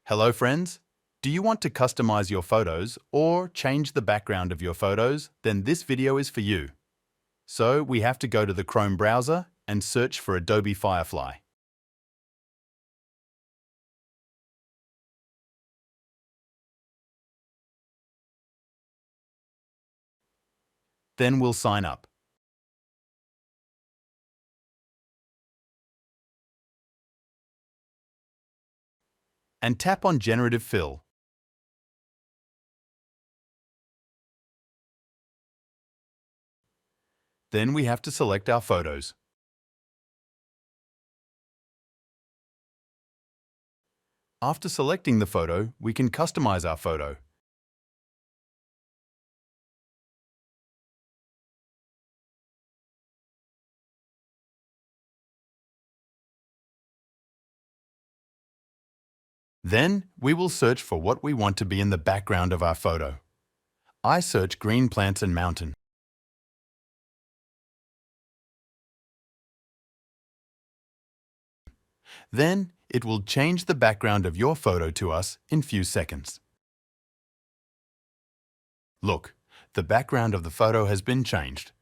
Hello friends! Do you want to customize your photos or change the background of your photos? Then this video is for you. So we have to go to the Chrome browser and search for Adobe Firefly. Then we'll sign up. And tap on Generative Fill. Then we have to select our photos. After selecting the photo, we can customize our photo. Then we will search for what we want to be in the background of our photo. I search green plants and mountain. Then it will change the background of your photo to us in few seconds. Look, the background of the photo has been changed.